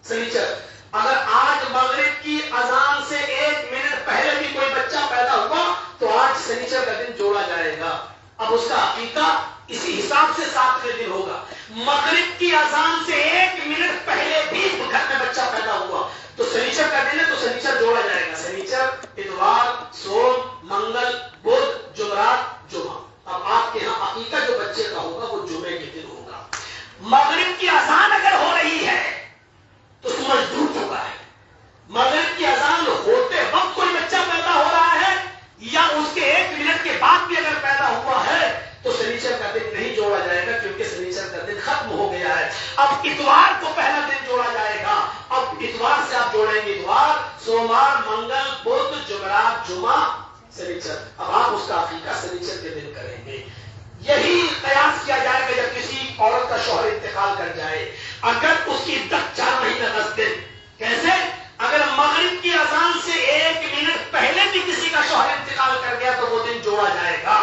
[SPEAKER 3] سنیچر، اگر آج مغرب کی اذان سے 1 منٹ پہلے بھی کوئی بچہ پیدا ہوا تو آج سنیچر کا دن جوڑا جائے گا۔ اب اس کا عقیقہ اسی حساب سے 7ویں دن ہوگا۔ مغرب کی اذان سے 1 منٹ پہلے بھی گھر میں بچہ پیدا ہوا تو سنیچر کا دن ہے، تو سنیچر جوڑا جائے گا، سنیچر، اتوار، سوم، منگل، بدھ، جمعرات، جمعہ۔ اب آپ کے ہاں عقیقہ جو بچے کا ہوگا وہ جمعے کے دن ہوگا۔ مغرب کی اذان اگر ہو رہی ہے تو سورج ڈوب چکا ہے، مغرب کی اذان ہوتے وقت کوئی بچہ پیدا ہو رہا ہے یا اس کے 1 منٹ کے بعد بھی اگر پیدا ہوا ہے تو سنیچر کا دن نہیں جوڑا جائے گا، کیونکہ سنیچر کا دن ختم ہو گیا ہے۔ اب اتوار کو پہلا دن جوڑا جائے گا، اب اتوار سے آپ جوڑیں گے اتوار، سوموار، منگل، بدھ، جمعرات، جمعہ، سنیچر۔ اب آپ اس کا عقیقہ سنیچر کے دن کریں گے۔ یہی قیاس کیا جائے گا جب کسی عورت کا شوہر انتقال کر جائے، اگر اس کی عدت 4 مہینے 10 دن، کیسے؟ اگر مغرب کی اذان سے 1 منٹ پہلے بھی کسی کا شوہر انتقال کر گیا تو وہ دن جوڑا جائے گا،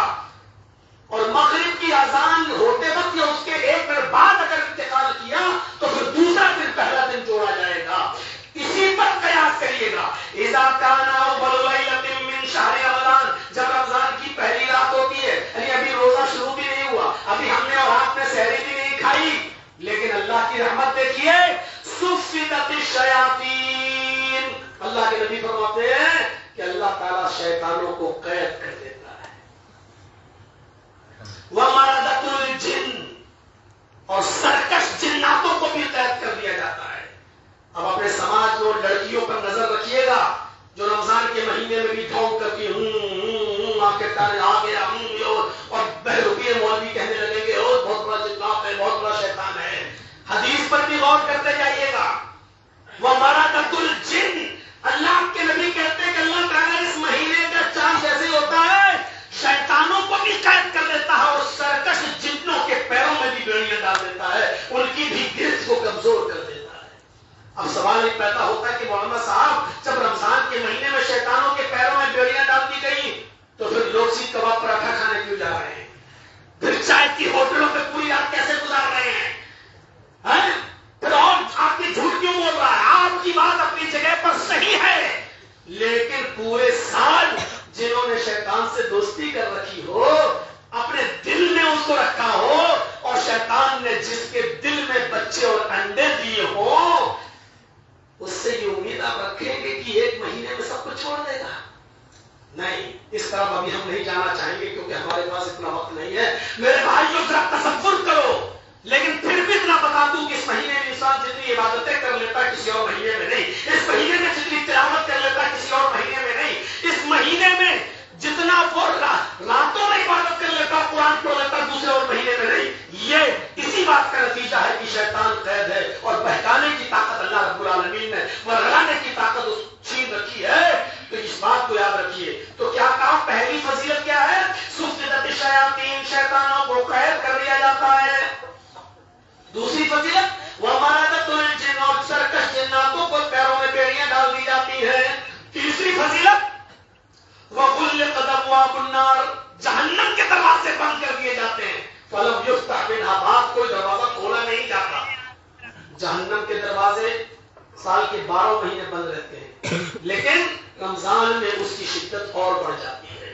[SPEAKER 3] اور مغرب کی اذان ہوتے وقت یا اس کے 1 منٹ بعد اگر انتقال کیا تو پھر دوسرا دن پہلا دن جوڑا جائے گا۔ اسی پر قیاس کریے گا، اذا کان اول لیلۃ من شہر رمضان، جب رمضان کی پہلی رات ہوتی ہے، یعنی ابھی روزہ شروع بھی نہیں ہوا، ابھی ہم نے اور آپ نے سحری بھی نہیں کھائی، لیکن اللہ کی رحمت دیکھیے بھی کہنے لگیں گے او بہت بڑا جنات ہے، بہت بڑا شیطان ہے۔ حدیث پر بھی غور کرتے جائیے گا۔ وَمَرَدَةُ الْجِنِّ، اللہ کے نبی کہتے ہیں کہ اللہ تعالیٰ اس مہینے کا چاند جیسے ہوتا ہے شیطانوں کو بھی قید کر دیتا ہے اور سرکش جنوں کے پیروں میں بھی بیڑیاں ڈال دیتا ہے، ان کی بھی گرد کو کمزور کر دیتا ہے۔ اب سوال ایک پیدا ہوتا ہے کہ مولانا صاحب جب رمضان کے مہینے میں شیطانوں کے پیروں میں بیڑیاں ڈال دی گئی تو پھر لوگ سیخ کباب پراٹھا کھانے کیوں جا رہے ہیں؟ پھر چائے کی ہوٹلوں پہ پوری رات کیسے گزار رہے ہیں؟ پھر اور آپ کی جھوٹ کیوں بول رہا ہے؟ آپ کی بات اپنی جگہ پر صحیح ہے، لیکن پورے سال جنہوں نے شیطان سے دوستی کر رکھی ہو، اپنے دل میں اس کو رکھا ہو، اور شیطان نے جس کے دل میں بچے اور انڈے دیے ہوں، اس سے یہ امید آپ رکھیں گے کہ ایک مہینے میں سب کچھ چھوڑ دے گا؟ نہیں، اس طرف ابھی ہم نہیں جانا چاہیں گے کیونکہ ہمارے پاس اتنا وقت نہیں ہے۔ میرے بھائیوں ذرا تصور کرو، لیکن پھر بھی اتنا بتا دوں کہ اس مہینے میں انسان جتنی عبادتیں کر لیتا ہے کسی اور مہینے میں نہیں، اس مہینے میں جتنی تلاوت کر لیتا ہے کسی اور مہینے میں نہیں، اس مہینے میں جتنا وہ راتوں میں عبادت کر لیتا، قرآن پڑھ لیتا، دوسرے اور مہینے میں نہیں۔ یہ اسی بات کا نتیجہ ہے کہ شیطان قید ہے اور بہکانے کی طاقت اللہ رب العالمین نے ورغلانے کی طاقت چھین رکھی ہے۔ تو اس بات کو یاد رکھیے۔ تو کیا کہا؟ پہلی فضیلت کیا ہے؟ سفدت الشیاطین، شیطانوں کو قید کر دیا جاتا ہے۔ دوسری فضیلت وَمَرَدَةُ الْجِنِّ، اور سرکش جناتوں کو پیروں میں بیڑیاں ڈال دی جاتی ہے۔ تیسری فضیلت وَغُلِّقَتْ أَبْوَابُ النَّارِ، جہنم کے دروازے بند کر دیے جاتے ہیں۔ فَلَمْ يُفْتَحْ مِنْهَا، بعد کوئی دروازہ کھولا نہیں جاتا۔ جہنم کے دروازے سال کے 12 مہینے بند رہتے ہیں، لیکن رمضان میں اس کی شدت اور بڑھ جاتی ہے۔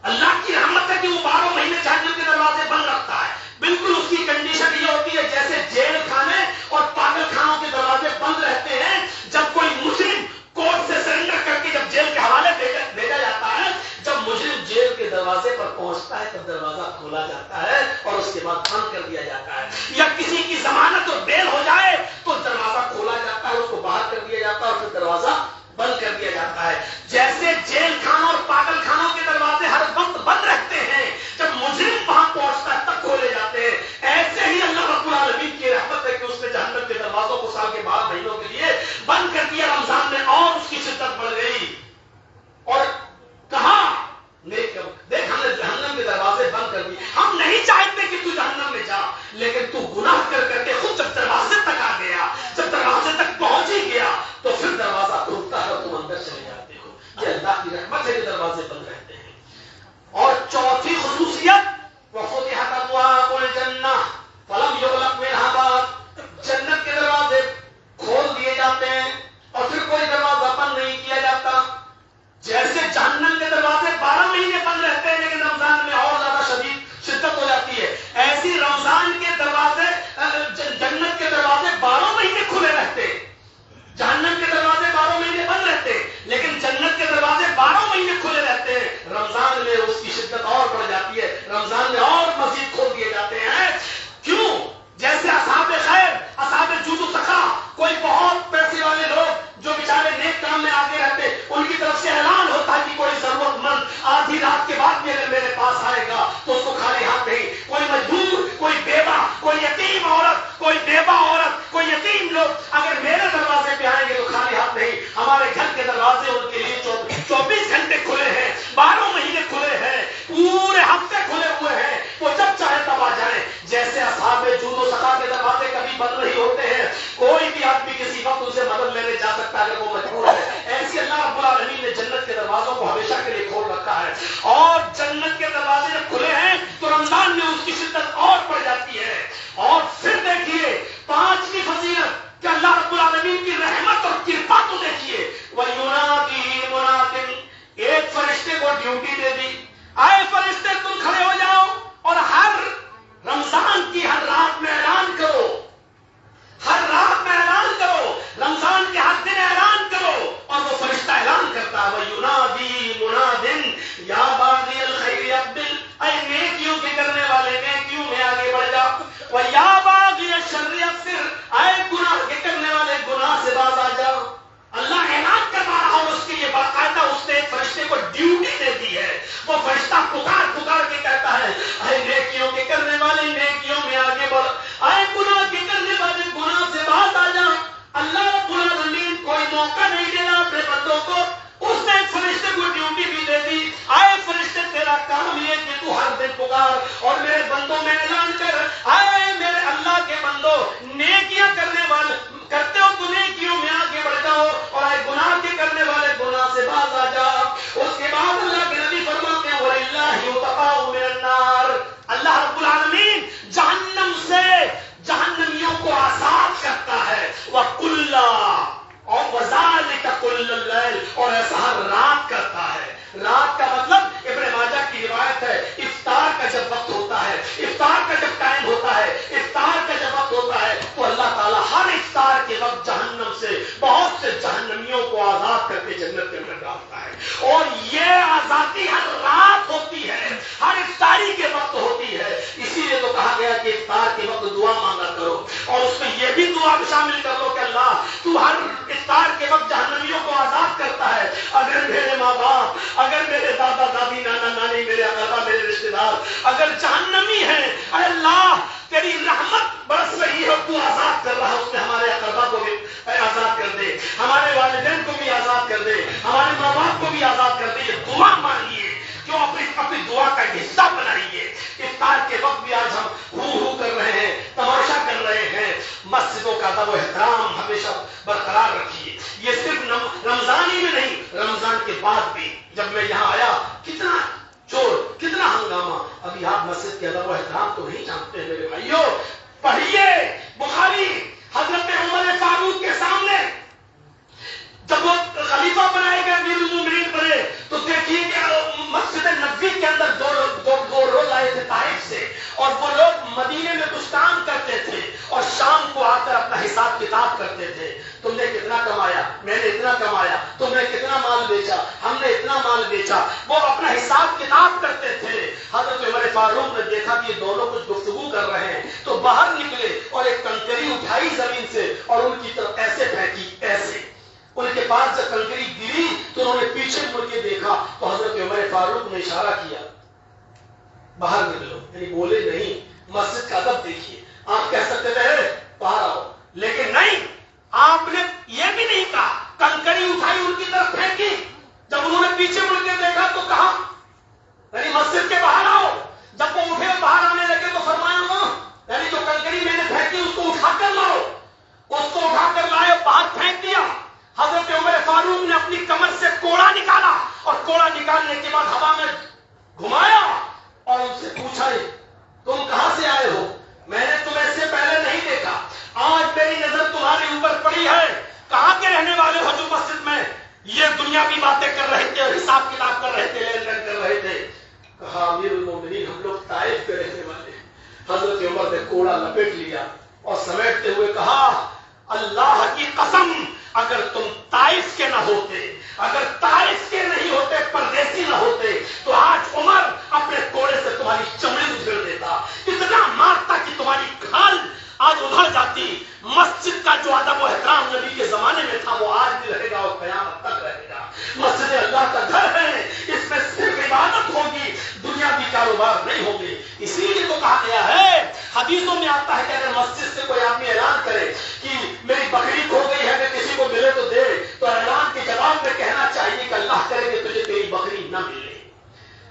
[SPEAKER 3] اللہ کی رحمت ہے کہ وہ 12 مہینے جہنم کے دروازے بند رکھتا ہے۔ بالکل اس کی کنڈیشن یہ ہوتی ہے جیسے جیل خانے اور پاگل خانوں کے دروازے بند رہتے ہیں۔ جب کوئی مجرم کورٹ سے سرنڈر کر کے جب جیل کے حوالے بھیجا جاتا ہے، جب مجرم جیل کے دروازے پر پہنچتا ہے تب دروازہ کھولا جاتا ہے اور اس کے بعد بند کر دیا جاتا ہے۔ یا کسی کی ضمانت اور بیل ہو جائے تو دروازہ کھولا جاتا ہے، اس کو باہر کر دیا جاتا ہے اور پھر دروازہ بند کر دیا جاتا ہے۔ جیسے جیل خانوں اور پاگل خانوں کے دروازے ہر وقت بند رہتے ہیں، جب مجرم وہاں پہنچتا ہے تب کھولے جاتے ہیں، ایسے ہی اللہ رب العالمین کی رحمت ہے کہ اس نے جہنم کے دروازوں کو سال کے 12 مہینوں کے لیے بند کر دیا۔ رمضان میں اور اس کی شدت بڑھ گئی، اور کہا دیکھ ہم نے جہنم کے دروازے بند کر دیے۔ ہم نہیں چاہتے کہ تو جہنم میں جا، لیکن تو گناہ کر کر کے خود جب دروازے تک آ گیا، جب دروازے تک پہنچ ہی گیا تو پھر دروازہ کھلتا ہے اور تم اندر چلے جاتے ہو۔ یہ اللہ کی رحمت ہے کہ دروازے بند رہتے ہیں۔ اور چوتھی خصوصیت وَفُتِحَتْ أَبْوَابُ الْجَنَّةِ فَلَمْ يُغْلَقْ مِنْهَا بَابٌ، جنت کے دروازے کھول دیے جاتے ہیں اور پھر کوئی دروازہ بند نہیں کیا جاتا۔ جیسے جہنم کے دروازے 12 مہینے بند رہتے ہیں لیکن رمضان میں اور زیادہ شدت ہو جاتی ہے، ایسی رمضان کے دروازے جنت کے دروازے 12 مہینے کھلے رہتے ہیں۔ جہنم کے دروازے 12 مہینے بند رہتے ہیں لیکن جنت کے دروازے 12 مہینے کھلے رہتے ہیں۔ رمضان میں اس کی شدت اور بڑھ جاتی ہے، رمضان میں اور مزید کھول دیے جاتے ہیں۔ کیوں؟ جیسے اصحاب خیر، اصحاب جود و سخا، کوئی بہت پیسے والے لوگ جو بیچارے نیک کام میں آگے رہتے، ان کی طرف سے اعلان ہوتا ہے کہ کوئی ضرورت مند آدھی رات کے بعد بھی اگر میرے پاس آئے گا تو اس کو خالی ہاتھ نہیں، کوئی مجبور، کوئی بیوہ، کوئی یتیم عورت، کوئی بیوہ عورت، کوئی یتیم لوگ اگر میرے دروازے پہ آئیں گے تو خالی ہاتھ نہیں۔ ہمارے گھر کے دروازے ان کے لیے 24 گھنٹے کھلے ہیں، 12 مہینے کھلے ہیں، پورے ہفتے کھلے ہوئے ہیں، وہ جب چاہے تب آ جائیں۔ جیسے اصحاب جود و سخا کے دروازے کبھی بند نہیں ہوتے ہیں، کوئی بھی آدمی کسی وقت ان سے مدد لینے جا سکتا ہے اگر وہ مجبور ہے، ایسی اللہ رب العالمین نے جنت کے دروازوں کو ہمیشہ کے لیے کھول رکھا ہے۔ اور جنت کے دروازے جب کھلے ہیں تو رمضان میں اس کی شدت اور بڑھ جاتی ہے۔ اور پھر دیکھیے 5ویں فضیلت کہ اللہ رب العالمین کی رحمت اور کرپا کو دیکھیے، وَيُنَادِي مُنَادٍ، ایک فرشتے کو ڈیوٹی دے دی، آئے فرشتے تم کھڑے ہو جاؤ اور ہر رمضان کی ہر رات میں اعلان کرو، ہر رات میں اعلان کرو، رمضان کے ہر دن اعلان کرو۔ اور وہ فرشتہ اعلان کرتا ہے وَيُنَادِي مُنَادٍ یا باغی الخیر اقبل، اے نیکیوں کے کرنے والے نیکیوں میں آگے بڑھ جا، وَيَا باغی الشر اقصر، اے گناہ کے کرنے والے گناہ سے باز آ جا۔ اللہ اعلان کر رہا ہے اور اس کے لیے باقاعدہ اس نے ایک فرشتے کو ڈیوٹی دے دی ہے۔ وہ فرشتہ پکار پکار کے کہتا ہے اے نیکیوں کے کرنے کہا گیا کہ افطار کے وقت دعا مانگا کرو، اور اس میں یہ بھی دعا شامل کر لو کہ اللہ تو ہر افطار کے وقت جہنمیوں کو آزاد کرتا ہے. اگر میرے ماں باپ، اگر میرے دادا دادی، نانا نانی، میرے اقربا، میرے رشتے دار اگر جہنمی ہیں، اے اللہ تیری رحمت برس رہی ہے، تو آزاد کر رہا ہے، اس میں ہمارے اقربا کو بھی آزاد کر دے، ہمارے والدین کو بھی آزاد کر دے، ہمارے ماں باپ کو بھی آزاد کر دے. یہ دعا مانگیے، کیوں اپنی دعا کا حصہ بنائیے. افطار کے وقت بھی آج ہم ہو کر رہے ہیں، تماشا کر رہے ہیں. مسجدوں کا ادب و احترام ہمیشہ برقرار رکھیے. یہ صرف رمضان ہی میں نہیں، رمضان کے بعد بھی. جب میں یہاں آیا کتنا چور، کتنا ہنگامہ. ابھی آپ مسجد کے ادب و احترام تو نہیں جانتے میرے بھائیوں. پڑھیے بخاری، حضرت عمر فاروق کے سامنے جب وہ خلیفہ بنائے گئے، امیر المومنین بنے، تو دیکھیے کہ مسجد نبوی کے اندر دو لوگ آئے تھے طائف سے، اور وہ لوگ مدینے میں کچھ کام کرتے تھے اور شام کو آ کر اپنا حساب کتاب کرتے تھے. تم نے کتنا کمایا، میں نے اتنا کمایا، تم نے کتنا مال بیچا، ہم نے اتنا مال بیچا. وہ اپنا حساب کتاب کرتے تھے. حضرت عمر فاروق نے دیکھا کہ یہ دونوں کچھ گفتگو کر رہے ہیں، تو باہر نکلے اور ایک کنکری اٹھائی زمین سے اور ان کی طرف ایسے پھینکی، ایسے. ان کے پاس جب کنکری گری تو انہوں نے پیچھے مڑ کے دیکھا تو حضرت عمر فاروق نے اشارہ کیا باہر نکلو، یعنی بولے نہیں. مسجد کا ادب دیکھیے. آپ کہہ سکتے تھے باہر آؤ، لیکن نہیں، آپ نے یہ بھی نہیں کہا. کنکری اٹھائی، ان کی طرف پھینکی. جب انہوں نے پیچھے مڑ کے دیکھا تو کہا یعنی مسجد کے باہر آؤ. جب وہ اٹھے باہر آنے لگے تو فرمایا یعنی جو کنکری میں نے پھینکی اس کو اٹھا کر لاؤ. اس کو اٹھا کر لائے، باہر پھینک دیا. حضرت عمر فاروق نے اپنی کمر سے کوڑا نکالا اور کوڑا نکالنے کے بعد ہوا میں گھمایا اور ان سے پوچھا تم کہاں سے آئے ہو؟ میں نے تمہیں اس سے پہلے نہیں دیکھا، آج میری نظر تمہارے اوپر پڑی ہے. کہاں کے رہنے والے ہو جو مسجد میں یہ دنیاوی باتیں کر رہے تھے اور حساب کتاب کر رہے تھے، لین دین کر رہے تھے؟ کہا امیر المومنین ہم لوگ طائف کے رہنے والے. حضرت عمر نے کوڑا لپیٹ لیا اور سمیٹتے ہوئے کہا اللہ کی قسم اگر تم طائف کے نہ ہوتے، اگر طائف کے نہیں ہوتے، پردیسی نہ ہوتے، تو آج عمر اپنے کوڑے سے تمہاری چمڑی ادھیڑ دیتا، اتنا مارتا کہ تمہاری کھال آج ادھڑ جاتی. مسجد کا جو ادب و احترام نبی کے زمانے میں تھا وہ آج بھی رہے گا اور قیامت تک رہے گا. مسجد اللہ کا گھر ہے، اس میں صرف عبادت ہوگی، دنیاوی کاروبار نہیں ہوگی. اسی لیے تو کہا گیا ہے، حدیثوں میں آتا ہے کہ اگر مسجد سے کوئی آدمی اعلان کرے کہ میری بکری کھو گئی ہے، میں کسی کو ملے تو دے، تو اعلان کے جواب میں کہنا چاہیے کہ اللہ کرے کہ تجھے تیری بکری نہ ملے.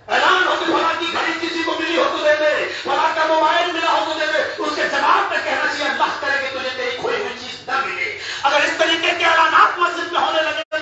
[SPEAKER 3] اعلان ہو کہ فلاں کی گھڑی کسی کو ملی ہو تو دے دے، فلاں کا موبائل ملا ہو تو دے دے، اس کے جواب میں کہنا چاہیے اللہ کرے کہ تجھے تیری کھوئی ہوئی چیز نہ ملے. اگر اس طریقے کے اعلانات مسجد میں ہونے لگے تو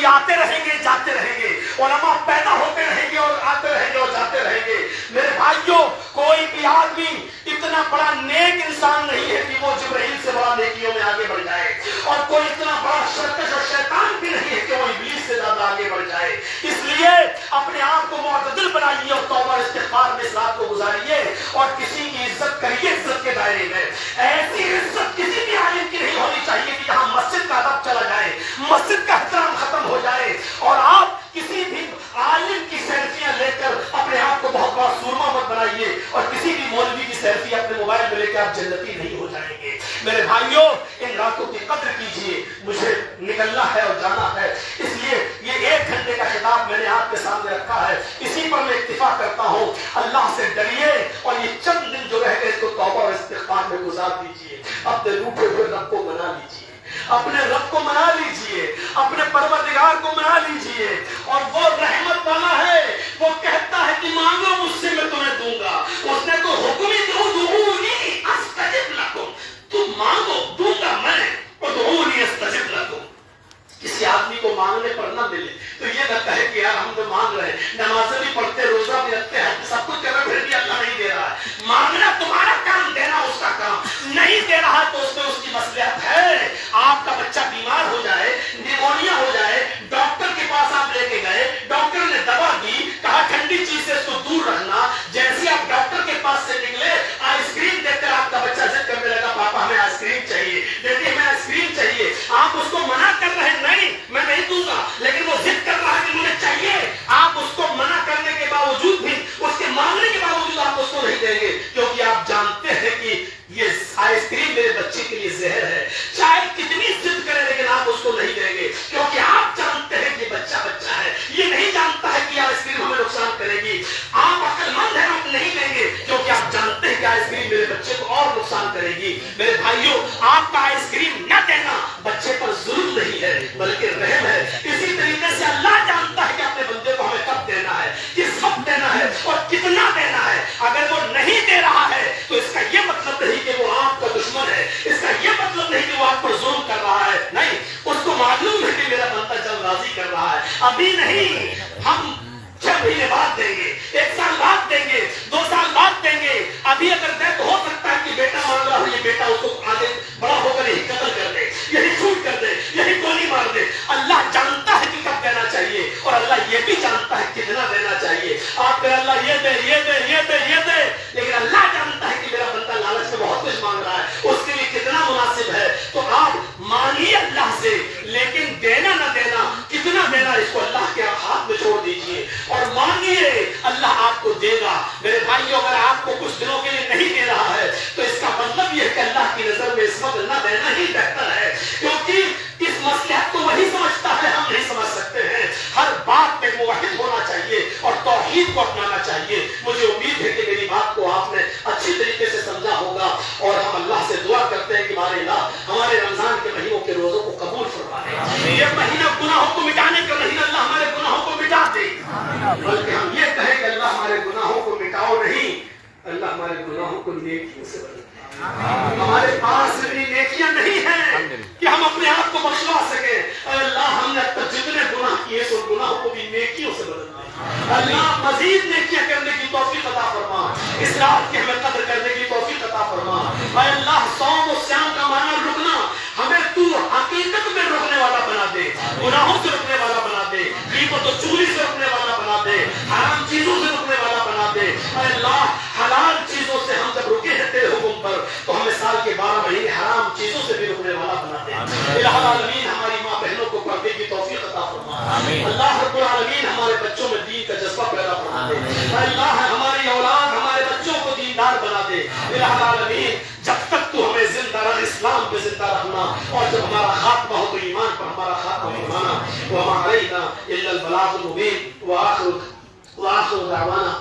[SPEAKER 3] آتے رہیں گے، جاتے رہیں گے، علماء پیدا ہوتے رہیں گے اور آتے رہیں گے اور جاتے رہیں گے. میرے بھائیوں، کوئی بھی آدمی اتنا بڑا نیک انسان نہیں ہے کہ وہ جبرائیل سے بڑا نیکیوں میں آگے بڑھ جائے، اور کوئی اتنا بڑا سرکش اور شیطان بھی نہیں ہے کہ وہ ابلیس سے زیادہ آگے بڑھ جائے. اس لیے اپنے آپ کو معتدل بنائیے اور توبہ استغفار میں اس رات کو گزاریے اور کسی کی عزت کریے عزت کے دائرے میں. ایسی عزت کسی بھی عالم کی نہیں ہونی چاہیے کہ یہاں مسجد کا ادب چلا جائے، مسجد کا احترام ختم ہو جائے اور آپ کسی بھی عالم کی سیلفیاں لے کر اپنے آپ کو بہت بڑا سورما مت بنائیے، اور کسی بھی مولوی کی سیلفی اپنے موبائل میں لے کے آپ جنتی نہیں ہو جائیں گے. میرے بھائیوں، ان راتوں کی قدر کیجیے. مجھے نکلنا ہے اور جانا ہے، اس لیے یہ 1 گھنٹے کا خطاب میں نے آپ کے سامنے رکھا ہے، اسی پر میں اکتفا کرتا ہوں. اللہ سے ڈریے اور یہ چند دن جو رہ گئے اس کو توبہ اور استغفار میں گزار دیجیے. اپنے روٹے ہوئے رب کو منا لیجیے، اپنے رب کو منا لیجیے، اپنے پروردگار کو منا لیجیے. اور وہ رحمت والا ہے، وہ کہتا ہے کہ مانگو مجھ سے میں تمہیں دوں گا. اس نے تو حکم ہی ادعونی استجب لکم، تم مانگو دوں گا میں، ادعونی استجب لکم. کسی آدمی کو مانگنے پر نہ ملے تو یہ نہ کہے کہ یار ہم تو مانگ رہے ہیں، نمازیں بھی پڑھتے، روزہ بھی رکھتے ہیں، سب کچھ کر رہے، پھر بھی اللہ نہیں دے رہا ہے. مانگنا تمہارا کام، دینا اس کا کام. نہیں دے رہا تو اس میں اس کی مصلحت ہے. آپ کا بچہ بیمار ہو جائے، نیمونیا ہو جائے، ڈاکٹر کے پاس آپ لے کے کرے گی. میرے بھائیوں آپ کا آئس کریم نہ دینا بچے پر ظلم نہیں ہے بلکہ رحم ہے. اسی طریقے سے اللہ جانتا ہے کہ اپنے بندے کو ہمیں کب دینا ہے, کس وقت دینا ہے اور کتنا دینا ہے. اگر وہ نہیں دے رہا ہے تو اس کا یہ مطلب نہیں کہ وہ آپ کا دشمن ہے, اس کا یہ مطلب نہیں کہ وہ آپ پر ظلم کر رہا ہے. نہیں, اس کو معلوم ہے کہ میرا بندہ جلد بازی کر رہا ہے. ابھی نہیں, ہم 6 مہینے بعد دیں گے, 1 سال بعد دیں گے, 2 سال بعد دیں گے. ابھی اگر دے تو ہو سکتا ہے کہ بیٹا مانگ رہا ہو, یہ بیٹا اس کو آگے بڑا ہو کر یہی قتل کر دے, یہی چھوٹ کر دے, یہی گولی مار دے. اللہ جانتا ہے کہ کب دینا چاہیے اور اللہ یہ بھی جانتا ہے کتنا دینا چاہیے. آپ کہ اللہ یہ دے, یہ دے, یہ دے, یہ دے, لیکن اللہ جانتا ہے کہ میرا بندہ لالچ میں بہت کچھ مانگ رہا ہے, اس کے لیے کتنا مناسب ہے. تو آپ مانگیے اللہ سے, لیکن دینا نہ دینا, کتنا دینا, اس کو اللہ کے ہاتھ میں چھوڑ دیجیے اور مانگیے, اللہ آپ کو دے گا. میرے بھائیوں اگر آپ کو کچھ دنوں کے لیے نہیں دے رہا ہے تو اس کا مطلب یہ ہے کہ اللہ کی نظر میں اس وقت نہ دینا ہی بہتر ہے, کیونکہ اس مصلحت کو وہی سمجھتا ہے, ہم نہیں سمجھ سکتے ہیں. ہر بات میں موحد ہونا چاہیے اور توحید کو اپنانا چاہیے. مجھے امید ہے کہ میری بات کو آپ نے اچھی طریقے سے سمجھا ہوگا اور ہم اللہ سے دعا کرتے ہیں کہ ہمارے اللہ ہمارے رمضان کے مہینوں کے روزوں کو قبول فرمائے. یہ مہینہ گناہوں کو مٹانے کا مہینہ, اللہ ہمارے گناہوں کو مٹا دے, بلکہ ہم یہ کہیں کہ اللہ ہمارے گناہوں کو مٹاؤ نہیں, اللہ ہمارے گناہوں کو نیکیوں سے بدل. ہمارے پاس اتنی نیکیاں نہیں ہیں کہ ہم اپنے آپ کو بخشوا سکیں. اللہ ہم نے اب تک جتنے گناہ کیے تو گناہوں کو بھی نیکیوں سے بدل دیں. اللہ مزید نیکیاں کرنے کی توفیق عطا فرما, اس رات کی ہمیں قدر کرنے کی توفیق عطا فرما. اے اللہ صوم و سیام کا معنی رکنا, ہمیں تو حقیقت میں رکنے والا بنا دے, گناہوں سے رکنے والا بنا دے, غیبت و چغلی سے رکنے والا بنا دے, حرام چیزوں سے رکنے والا بنا دے. اے اللہ حلال چیزوں سے ہم جب رکے ہیں تیرے حکم پر تو ہمیں سال کے 12 مہینے حرام چیزوں سے بھی رکنے والا بنا دے. الہ العالمین ہماری ماں بہنوں کو پردے کی توفیق عطا فرما. اللہ رب العالمین ہمارے بچوں میں دین کا جذبہ پیدا فرما دے. اللہ ہماری اولاد ہمارے بچوں کو دیندار بنا دے. الہ العالمین جب تک تو ہمیں زندہ رہ, اسلام پہ زندہ رہنا, اور جب ہمارا خاتمہ ہو تو ایمان پر ہمارا خاتمہ ہونا. وما علینا الا البلاغ المبین. وآخر دعوانا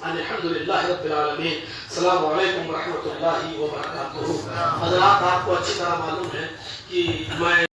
[SPEAKER 3] ان الحمد للہ رب العالمین. السلام علیکم ورحمۃ اللہ وبرکاتہ. حضرات آپ کو اچھی طرح معلوم ہے کہ میں